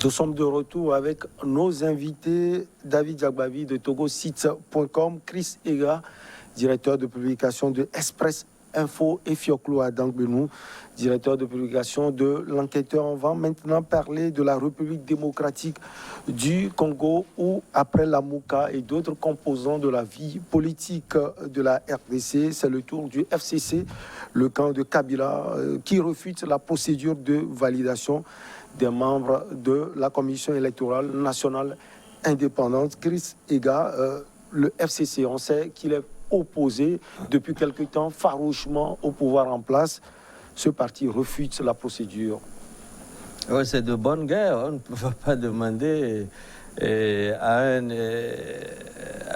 Nous sommes de retour avec nos invités, David Diagbavi de togosite.com, Chris Ega, directeur de publication de Express Info, et Fioclo Adangbenou, directeur de publication de L'Enquêteur. On va maintenant parler de la République démocratique du Congo, où après la Mouka et d'autres composants de la vie politique de la RDC, c'est le tour du FCC, le camp de Kabila, qui refute la procédure de validation des membres de la Commission électorale nationale indépendante. Chris Ega, le FCC, on sait qu'il est opposé depuis quelque temps farouchement au pouvoir en place. Ce parti refute la procédure. Oui, c'est de bonne guerre. On ne peut pas demander à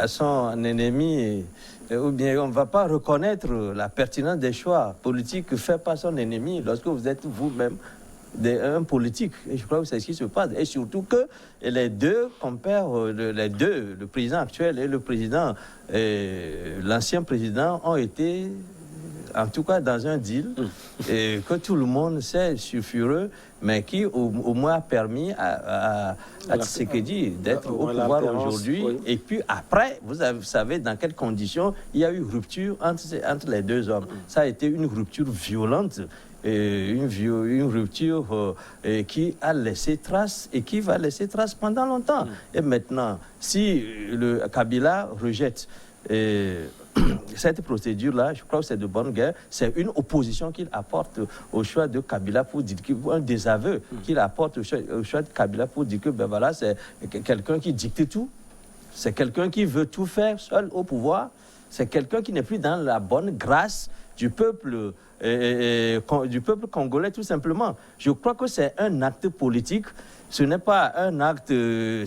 son ennemi, ou bien on ne va pas reconnaître la pertinence des choix politiques que fait par son ennemi lorsque vous êtes vous-même un politique. Et je crois que c'est ce qui se passe. Et surtout que les deux compères, le président actuel et le président, l'ancien président, ont été, en tout cas, dans un deal que tout le monde sait sulfureux, mais qui au moins a permis à Tshisekedi d'être au pouvoir aujourd'hui. Oui. Et puis après, vous savez dans quelles conditions il y a eu rupture entre les deux hommes. Ça a été une rupture violente. Une rupture qui a laissé trace et qui va laisser trace pendant longtemps. Et maintenant, si le Kabila rejette cette procédure-là, je crois que c'est de bonne guerre. C'est une opposition qu'il apporte au choix de Kabila pour dire un désaveu qu'il apporte au choix de Kabila pour dire que ben voilà, c'est quelqu'un qui dicte tout. C'est quelqu'un qui veut tout faire seul au pouvoir. C'est quelqu'un qui n'est plus dans la bonne grâce du peuple congolais, tout simplement. Je crois que c'est un acte politique. Ce n'est pas un acte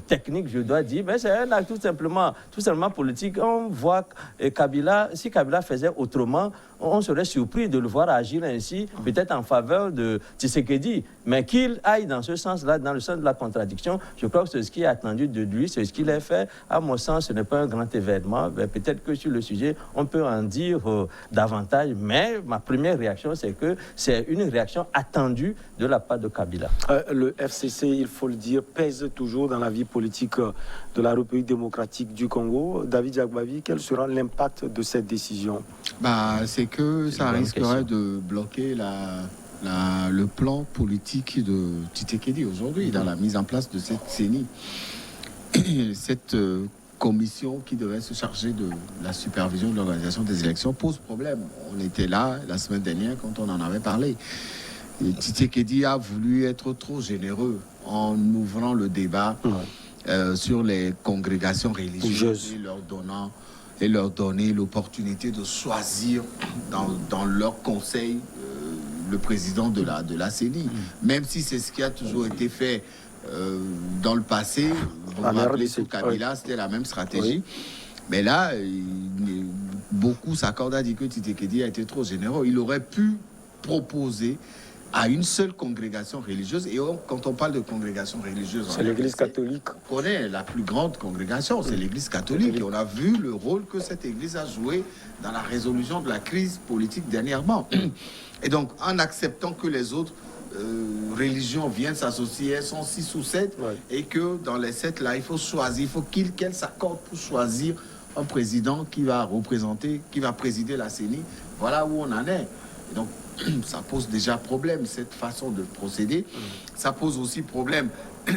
technique, je dois dire, mais c'est un acte tout simplement politique. On voit Kabila, si Kabila faisait autrement, on serait surpris de le voir agir ainsi, peut-être en faveur de Tshisekedi. Mais qu'il aille dans ce sens-là, dans le sens de la contradiction, je crois que c'est ce qui est attendu de lui, c'est ce qu'il a fait. À mon sens, ce n'est pas un grand événement. Peut-être que sur le sujet, on peut en dire davantage. Mais ma première réaction, c'est que c'est une réaction attendue de la part de Kabila. Le FCC, il faut le dire, pèse toujours dans la vie politique de la République démocratique du Congo. David Diagbavi, quel sera l'impact de cette décision? C'est que ça risquerait de bloquer le plan politique de Tshisekedi aujourd'hui dans la mise en place de cette CENI. Cette commission qui devait se charger de la supervision de l'organisation des élections pose problème. On était là la semaine dernière quand on en avait parlé. Tshisekedi a voulu être trop généreux en ouvrant le débat sur les congrégations religieuses et leur donner l'opportunité de choisir dans leur conseil le président de la CENI. Même si c'est ce qui a toujours été fait dans le passé, vous vous rappelez sous Kabila, c'était la même stratégie. Mais là, beaucoup s'accordent à dire que Tshisekedi a été trop généreux. Il aurait pu proposer à une seule congrégation religieuse. Et quand on parle de congrégation religieuse, c'est l'Église catholique. On connaît la plus grande congrégation, c'est l'Église catholique. Et on a vu le rôle que cette Église a joué dans la résolution de la crise politique dernièrement. Et donc, en acceptant que les autres religions viennent s'associer, elles sont 6 ou 7, et que dans les 7 là, il faut choisir, il faut qu'elles s'accordent pour choisir un président qui va représenter, qui va présider la CENI. Voilà où on en est. Et donc, ça pose déjà problème, cette façon de procéder. Ça pose aussi problème,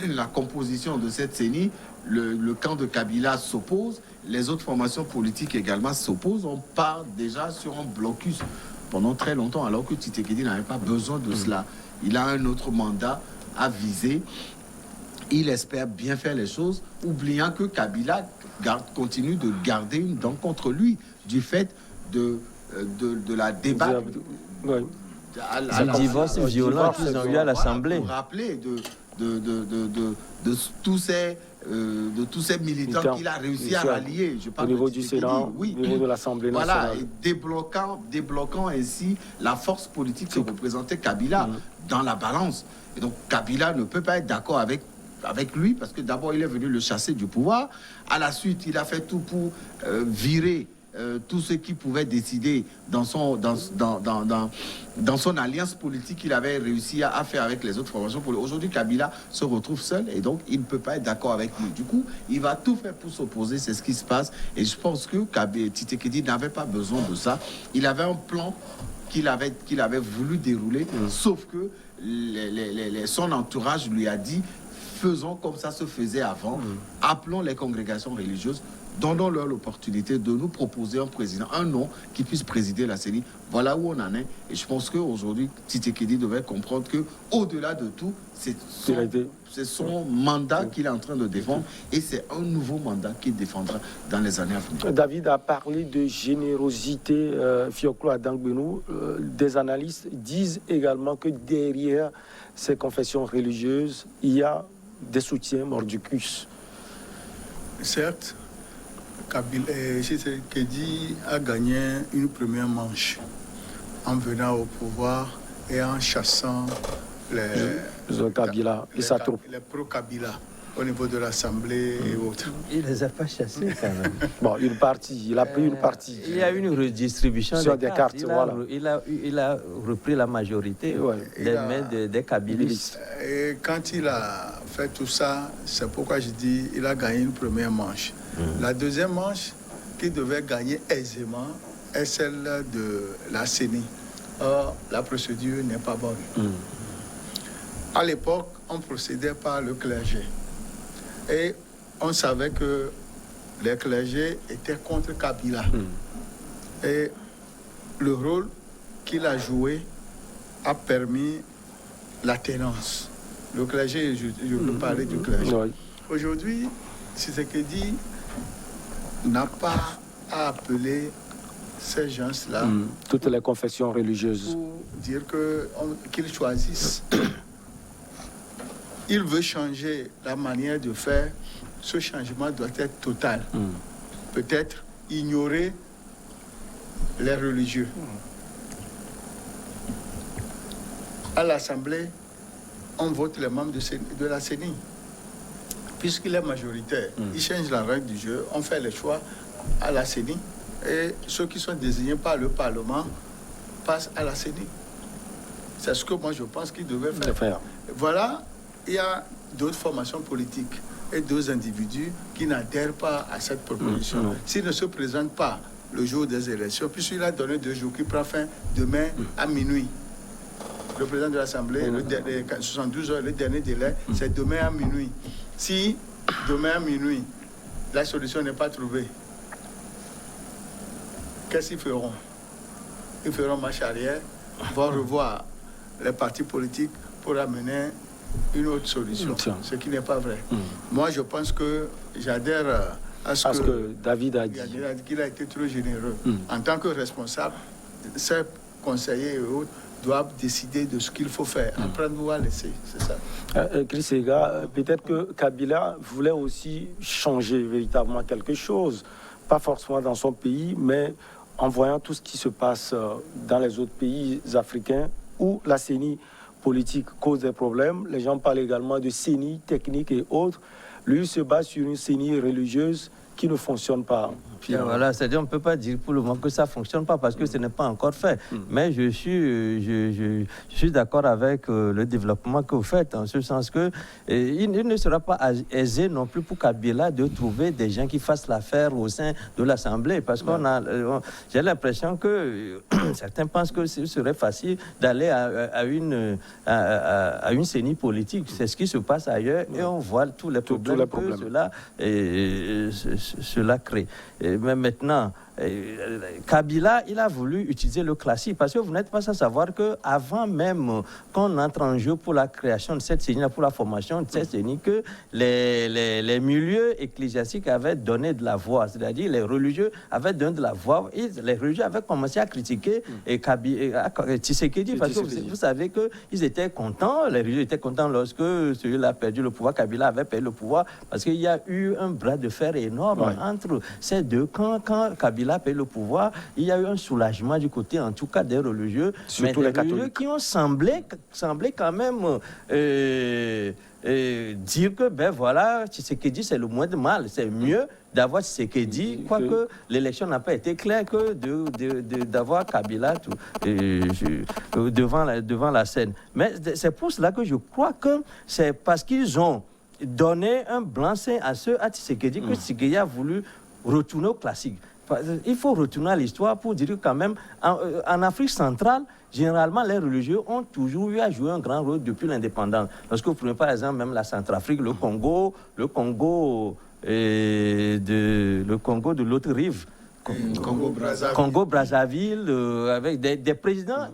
la composition de cette CENI. Le camp de Kabila s'oppose, les autres formations politiques également s'opposent. On part déjà sur un blocus pendant très longtemps, alors que Tshisekedi n'avait pas besoin de cela. Il a un autre mandat à viser. Il espère bien faire les choses, oubliant que Kabila continue de garder une dent contre lui du fait de la débat. Le divorce violent qu'ils ont eu à l'Assemblée. Vous vous rappelez de tous ces militants qu'il a réussi à rallier. Je parle au niveau du Sénat, au niveau de l'Assemblée nationale. Voilà, débloquant ainsi la force politique que représentait Kabila dans la balance. Et donc Kabila ne peut pas être d'accord avec lui, parce que d'abord il est venu le chasser du pouvoir. À la suite, il a fait tout pour virer tous ceux qui pouvaient décider dans son alliance politique qu'il avait réussi à faire avec les autres formations. Aujourd'hui, Kabila se retrouve seul et donc il ne peut pas être d'accord avec lui. Du coup, il va tout faire pour s'opposer, c'est ce qui se passe. Et je pense que Tshisekedi n'avait pas besoin de ça. Il avait un plan qu'il avait voulu dérouler, sauf que son entourage lui a dit faisons comme ça se faisait avant, appelons les congrégations religieuses, donnons-leur l'opportunité de nous proposer un président, un nom qui puisse présider la CENI. Voilà où on en est. Et je pense qu'aujourd'hui, Tshisekedi devait comprendre qu'au-delà de tout, c'est son mandat qu'il est en train de défendre et c'est un nouveau mandat qu'il défendra dans les années à venir. David a parlé de générosité, Fioklo Adangbenou. Des analystes disent également que derrière ces confessions religieuses, il y a des soutiens mordicus. Certes, Tshisekedi a gagné une première manche en venant au pouvoir et en chassant les pro-Kabila au niveau de l'Assemblée et autres. Il ne les a pas chassés quand même. Bon, une partie, il a pris une partie. Il y a une redistribution des cartes. Il a repris la majorité des mains des kabylistes. Et quand il a fait tout ça, c'est pourquoi je dis il a gagné une première manche. La deuxième manche qu'il devait gagner aisément est celle de la CENI. Or, la procédure n'est pas bonne. À l'époque, on procédait par le clergé. Et on savait que les clergés étaient contre Kabila. Et le rôle qu'il a joué a permis l'atténuance. Le clergé, je veux parler du clergé. Aujourd'hui, Tshisekedi n'a pas à appeler ces gens-là. Toutes les confessions religieuses. Pour dire qu'ils choisissent. Il veut changer la manière de faire. Ce changement doit être total. Peut-être ignorer les religieux. À l'Assemblée, on vote les membres de la CENI. Puisqu'il est majoritaire, il change la règle du jeu. On fait les choix à la CENI. Et ceux qui sont désignés par le Parlement passent à la CENI. C'est ce que moi je pense qu'il devait faire. Voilà. Il y a d'autres formations politiques et d'autres individus qui n'adhèrent pas à cette proposition. S'ils ne se présentent pas le jour des élections, puisqu'il a donné 2 jours qui prend fin demain à minuit. Le président de l'Assemblée, 72 heures, le dernier délai, c'est demain à minuit. Si demain à minuit, la solution n'est pas trouvée, qu'est-ce qu'ils feront? Ils feront marche arrière, vont revoir les partis politiques pour amener une autre solution, ce qui n'est pas vrai. Moi, je pense que j'adhère à ce que David a dit. Qu'il a été trop généreux. En tant que responsable, ses conseillers et autres doivent décider de ce qu'il faut faire. Après, nous à laisser, c'est ça. Chris Ega, peut-être que Kabila voulait aussi changer véritablement quelque chose, pas forcément dans son pays, mais en voyant tout ce qui se passe dans les autres pays africains où la CENI politique cause des problèmes. Les gens parlent également de CENI technique et autres. Lui se base sur une CENI religieuse qui ne fonctionne pas. Voilà, c'est-à-dire on ne peut pas dire pour le moment que ça ne fonctionne pas parce que ce n'est pas encore fait. Mais je suis d'accord avec le développement que vous faites, en ce sens que il ne sera pas aisé non plus pour Kabila de trouver des gens qui fassent l'affaire au sein de l'Assemblée. Parce j'ai l'impression que certains pensent que ce serait facile d'aller à une CENI politique. C'est ce qui se passe ailleurs et on voit tous les problèmes que cela crée. Mais maintenant, Kabila, il a voulu utiliser le classique parce que vous n'êtes pas sans savoir qu'avant même qu'on entre en jeu pour la création de cette CENI, pour la formation de cette CENI, que les milieux ecclésiastiques avaient donné de la voix, c'est-à-dire les religieux avaient donné de la voix, et les religieux avaient commencé à critiquer Tshisekedi parce que vous savez qu'ils étaient contents, les religieux étaient contents lorsque celui-là a perdu le pouvoir, Kabila avait perdu le pouvoir parce qu'il y a eu un bras de fer énorme entre ces deux camps quand Kabila Kabila a pris le pouvoir, il y a eu un soulagement du côté, en tout cas, des religieux, surtout mais les des religieux catholiques, qui ont semblé quand même dire que, ben voilà, Tshisekedi, c'est le moins de mal, c'est mieux d'avoir Tshisekedi, quoique l'élection n'a pas été claire, que d'avoir Kabila devant la scène. Mais c'est pour cela que je crois que c'est parce qu'ils ont donné un blanc-seing à Tshisekedi que Tshisekedi a voulu retourner au classique. Il faut retourner à l'histoire pour dire que quand même, en Afrique centrale, généralement, les religieux ont toujours eu à jouer un grand rôle depuis l'indépendance. Lorsque vous prenez par exemple même la Centrafrique, le Congo de l'autre rive, Congo-Brazzaville, avec des présidents.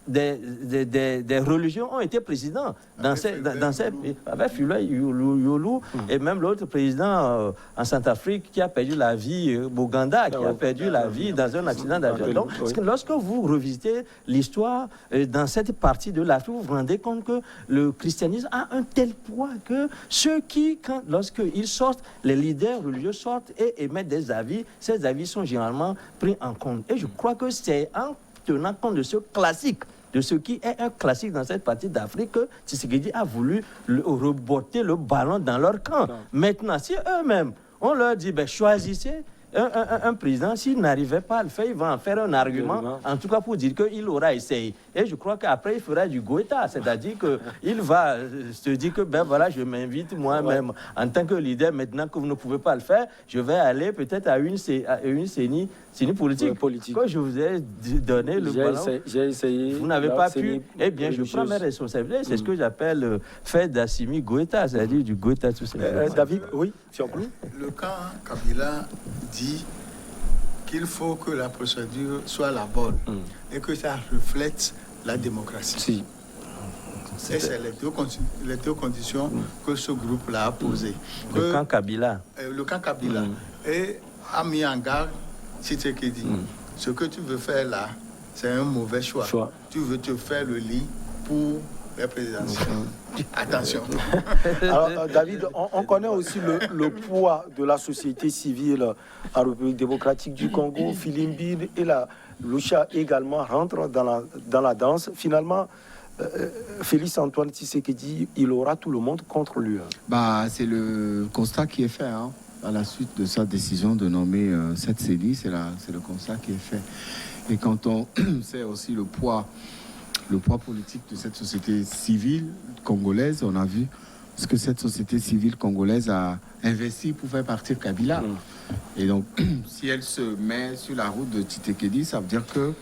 Des religions ont été présidents dans ces pays, avec Fulbert Yolo et même l'autre président en Centrafrique qui a perdu la vie, Boganda, qui a perdu la vie dans un accident d'avion. Donc, lorsque vous revisitez l'histoire dans cette partie de l'Afrique, vous vous rendez compte que le christianisme a un tel poids que ceux qui, lorsqu'ils sortent, les leaders religieux sortent et émettent des avis, ces avis sont généralement pris en compte. Et je crois que c'est en tenant compte de ce classique, de ce qui est un classique dans cette partie d'Afrique, que Tshisekedi a voulu rebotter le ballon dans leur camp. Maintenant, si eux-mêmes, on leur dit, ben, choisissez un président, s'il n'arrivait pas à le faire, il va en faire un argument, en tout cas pour dire qu'il aura essayé. Et je crois qu'après, il fera du Goïta, c'est-à-dire qu'il va se dire que, ben voilà, je m'invite moi-même en tant que leader, maintenant que vous ne pouvez pas le faire, je vais aller peut-être à une CENI politique. Quand je vous ai donné le ballon, j'ai essayé, vous n'avez pas pu, eh bien, je prends mes responsabilités. C'est ce que j'appelle fait d'Assimi Goïta, c'est-à-dire du Goïta tout simplement. David, oui, le camp Kabila dit qu'il faut que la procédure soit la bonne et que ça reflète la démocratie. Si. Et c'est les deux conditions que ce groupe-là a posées. Le camp Kabila. Le camp Kabila. Et a mis en garde Tshisekedi. Ce que tu veux faire là, c'est un mauvais choix. Tu veux te faire le lit pour les présidentielles. Attention. Alors, David, on connaît aussi le poids de la société civile en République démocratique du Congo. Filimbine et la Lucha également rentrent dans la danse. Finalement, Félix Antoine Tshisekedi, il aura tout le monde contre lui. C'est le constat qui est fait. À la suite de sa décision de nommer cette CENI, c'est le constat qui est fait. Et quand on sait aussi le poids politique de cette société civile congolaise, on a vu ce que cette société civile congolaise a investi pour faire partir Kabila. Et donc, si elle se met sur la route de Tshisekedi, ça veut dire que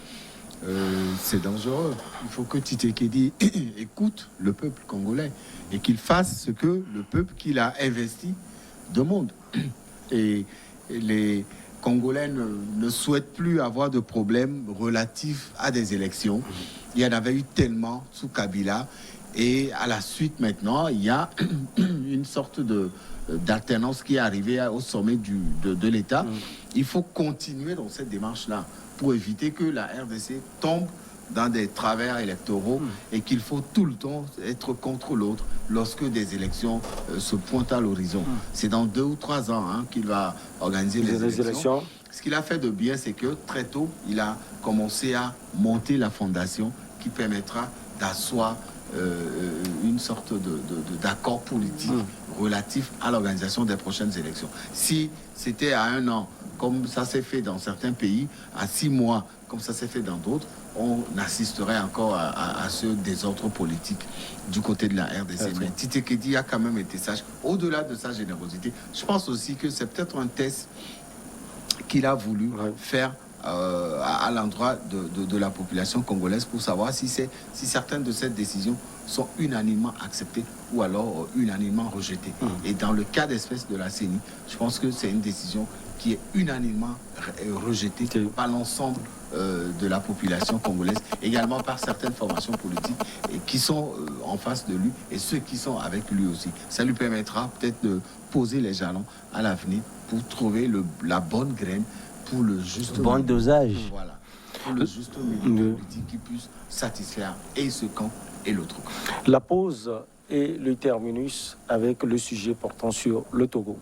c'est dangereux. Il faut que Tshisekedi écoute le peuple congolais et qu'il fasse ce que le peuple qu'il a investi demande. Et les Congolais ne souhaitent plus avoir de problèmes relatifs à des élections. Il y en avait eu tellement sous Kabila. Et à la suite, maintenant, il y a une sorte d'alternance qui est arrivée au sommet de l'État. Il faut continuer dans cette démarche-là pour éviter que la RDC tombe dans des travers électoraux et qu'il faut tout le temps être contre l'autre lorsque des élections se pointent à l'horizon. C'est dans 2 ou 3 ans qu'il va organiser les élections. Ce qu'il a fait de bien, c'est que très tôt, il a commencé à monter la fondation qui permettra d'asseoir une sorte d'accord politique relatif à l'organisation des prochaines élections. Si c'était à 1 an, comme ça s'est fait dans certains pays, à 6 mois, comme ça s'est fait dans d'autres, on assisterait encore à ce désordre politique du côté de la RDC. Mais Tshisekedi a quand même été sage. Au-delà de sa générosité, je pense aussi que c'est peut-être un test qu'il a voulu faire à l'endroit de la population congolaise pour savoir si certaines de ces décisions sont unanimement acceptées ou alors unanimement rejetées. Et dans le cas d'espèce de la CENI, je pense que c'est une décision qui est unanimement rejetée par l'ensemble de la population congolaise, également par certaines formations politiques et qui sont en face de lui et ceux qui sont avec lui aussi. Ça lui permettra peut-être de poser les jalons à l'avenir pour trouver la bonne graine pour le juste bon dosage. Voilà, pour le juste milieu politique qui puisse satisfaire et ce camp et l'autre camp. La pause et le terminus avec le sujet portant sur le Togo.